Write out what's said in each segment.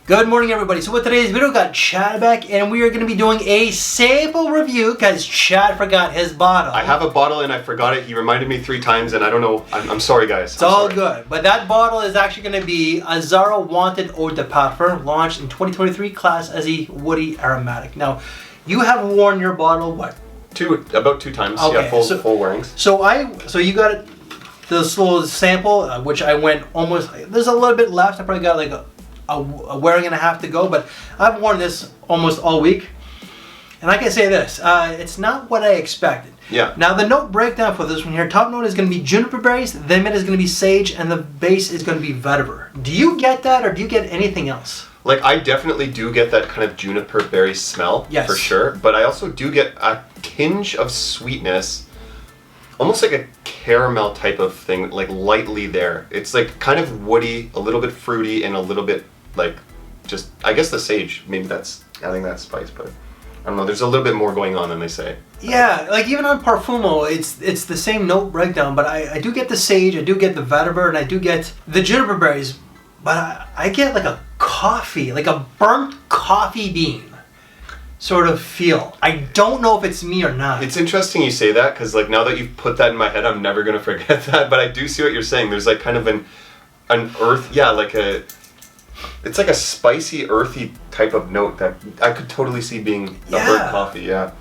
Good morning, everybody. So with today's video, we got Chad back, and we are going to be doing a sample review because Chad forgot his bottle. I have a bottle and I forgot it. He reminded me 3 times and I don't know. I'm sorry, guys. It's all good. But that bottle is actually going to be Azzaro Wanted Eau de Parfum, launched in 2023, class as a Woody Aromatic. Now, you have worn your bottle, what? About 2 times. Okay, yeah, full wearings. So you got it, this little sample, which I went almost, there's a little bit left. I probably got like a wearing and a half to go, but I've worn this almost all week, and I can say this, it's not what I expected. Yeah. Now the note breakdown for this one here, top note is going to be Juniper Berries, the mid is going to be Sage, and the base is going to be Vetiver. Do you get that, or do you get anything else? Like, I definitely do get that kind of Juniper Berry smell, yes, for sure, but I also do get a tinge of sweetness, almost like a caramel type of thing, like lightly there. It's like kind of woody, a little bit fruity, and a little bit like just, I guess the sage, maybe that's adding that spice, but I don't know, there's a little bit more going on than they say. Yeah, like even on Parfumo, it's the same note breakdown, but I do get the sage, I do get the vetiver, and I do get the juniper berries, but I get like a coffee, like a burnt coffee bean sort of feel. I don't know if it's me or not. It's interesting you say that, because like now that you've put that in my head, I'm never going to forget that, but I do see what you're saying. There's like kind of an earth, yeah, like it's like a spicy, earthy type of note that I could totally see being a burnt coffee, yeah.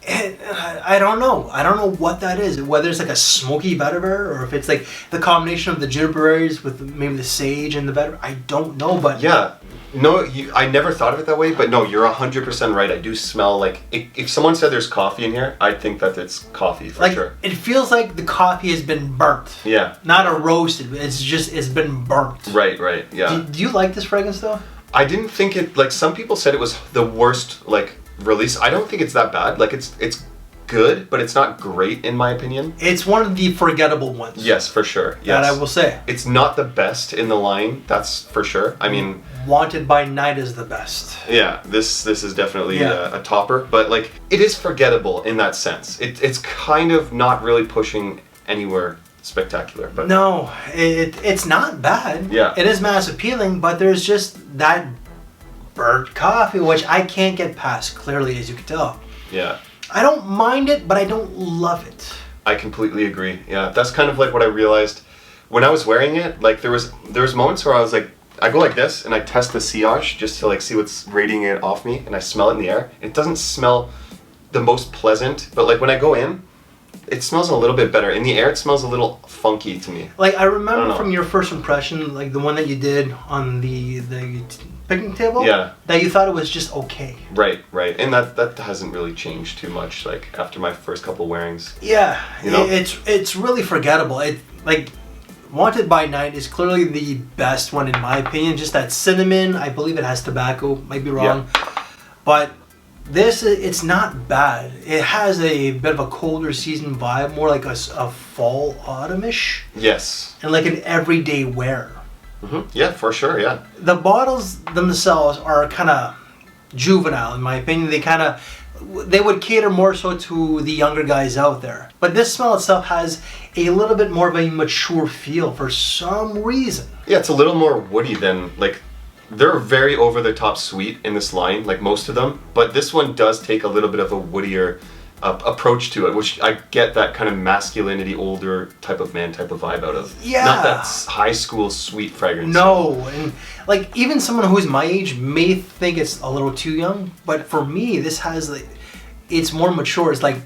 And I don't know. I don't know what that is. Whether it's like a smoky vetiver, or if it's like the combination of the juniper berries with maybe the sage and the vetiver. I don't know, but yeah. No, I never thought of it that way, but no, you're 100% right. I do smell like, if someone said there's coffee in here, I'd think that it's coffee for sure. It feels like the coffee has been burnt. Yeah. Not a roasted, it's been burnt. Right, yeah. Do you like this fragrance though? I didn't think it, like some people said it was the worst like release. I don't think it's that bad. Like it's good, but it's not great in my opinion. It's one of the forgettable ones. Yes, for sure. Yes. That I will say. It's not the best in the line, that's for sure. I mean, Wanted by Night is the best. Yeah, this is definitely a topper, but like it is forgettable in that sense. It's kind of not really pushing anywhere spectacular, but no, it's not bad. Yeah, it is mass appealing, but there's just that burnt coffee, which I can't get past, clearly, as you can tell. Yeah. I don't mind it, but I don't love it. I completely agree. Yeah, that's kind of like what I realized when I was wearing it. Like there was moments where I was like, I go like this and I test the sillage just to like see what's radiating it off me, and I smell it in the air. It doesn't smell the most pleasant, but like when I go in, it smells a little bit better. In the air, it smells a little funky to me. Like I remember from your first impression, like the one that you did on the picnic table, that you thought it was just okay. Right, and that hasn't really changed too much. Like after my first couple wearings. Yeah, you know? it's really forgettable. It like Wanted by Night is clearly the best one in my opinion. Just that cinnamon, I believe it has tobacco. Might be wrong, but this it's not bad. It has a bit of a colder season vibe, more like a fall autumnish. Yes, and like an everyday wear. Yeah, for sure. Yeah. The bottles themselves are kind of juvenile, in my opinion. They would cater more so to the younger guys out there. But this smell itself has a little bit more of a mature feel for some reason. Yeah, it's a little more woody than like. They're very over the top sweet in this line, like most of them. But this one does take a little bit of a woodier approach to it, which I get that kind of masculinity, older type of man type of vibe out of. Yeah. Not that high school sweet fragrance. No, and like even someone who's my age may think it's a little too young, but for me, this has like, it's more mature. It's like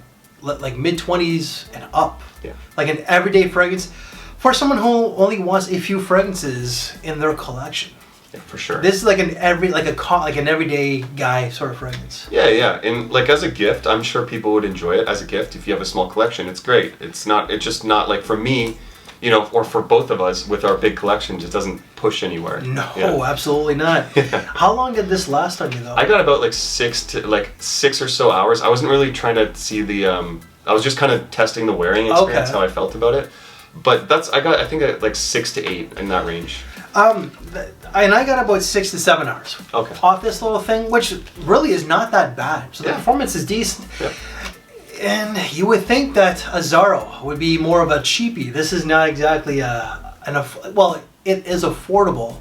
mid-20s and up. Yeah. Like an everyday fragrance for someone who only wants a few fragrances in their collection. Yeah, for sure. This is like an everyday guy sort of fragrance. Yeah, and like as a gift, I'm sure people would enjoy it as a gift. If you have a small collection, it's great. It's just not like for me, you know, or for both of us with our big collections, it doesn't push anywhere. No, absolutely not. How long did this last on you though? I got about like 6 or so hours. I wasn't really trying to see the. I was just kind of testing the wearing experience, how I felt about it. But I think like 6 to 8 in that range. And I got about 6 to 7 hours off this little thing, which really is not that bad. So the performance is decent. Yeah. And you would think that Azzaro would be more of a cheapie. This is not exactly well, it is affordable,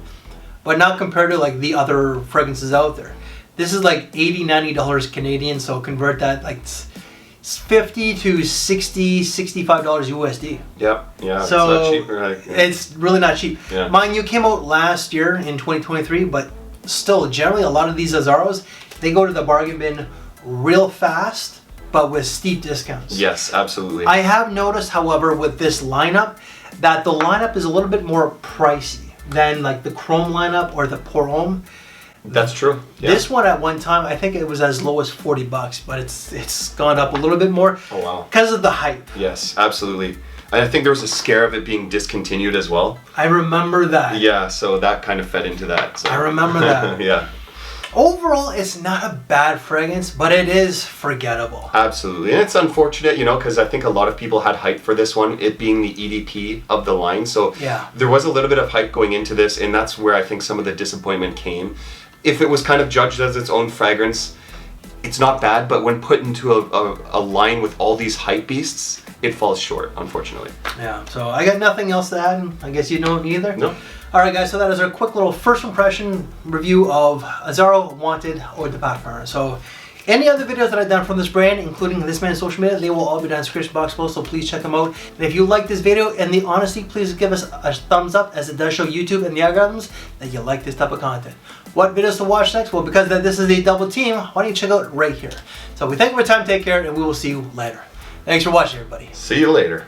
but not compared to like the other fragrances out there. This is like $80-$90 Canadian, so convert that like it's $50 to $65 USD. Yeah, so it's not cheap. Like, it's really not cheap. Yeah. Mind you, came out last year in 2023, but still, generally a lot of these Azzaros, they go to the bargain bin real fast, but with steep discounts. Yes, absolutely. I have noticed, however, with this lineup, that the lineup is a little bit more pricey than like the Chrome lineup or the Pour Homme. That's true. Yeah. This one at one time, I think it was as low as $40, but it's gone up a little bit more. Oh wow! Because of the hype. Yes, absolutely. And I think there was a scare of it being discontinued as well. I remember that. Yeah, so that kind of fed into that. So. I remember that. Yeah. Overall, it's not a bad fragrance, but it is forgettable. Absolutely. And it's unfortunate, you know, because I think a lot of people had hype for this one, it being the EDP of the line. So yeah, there was a little bit of hype going into this, and that's where I think some of the disappointment came. If it was kind of judged as its own fragrance, it's not bad, but when put into a line with all these hype beasts, it falls short, unfortunately. Yeah, so I got nothing else to add. I guess you don't either? No. Alright guys, so that is our quick little first impression review of Azzaro Wanted Eau de Parfum. So any other videos that I've done from this brand, including this man's social media, they will all be down in the description box below, so please check them out. And if you like this video and the honesty, please give us a thumbs up, as it does show YouTube and the algorithms that you like this type of content. What videos to watch next? Well, because this is a double team, why don't you check out right here. So we thank you for your time, take care, and we will see you later. Thanks for watching, everybody. See you later.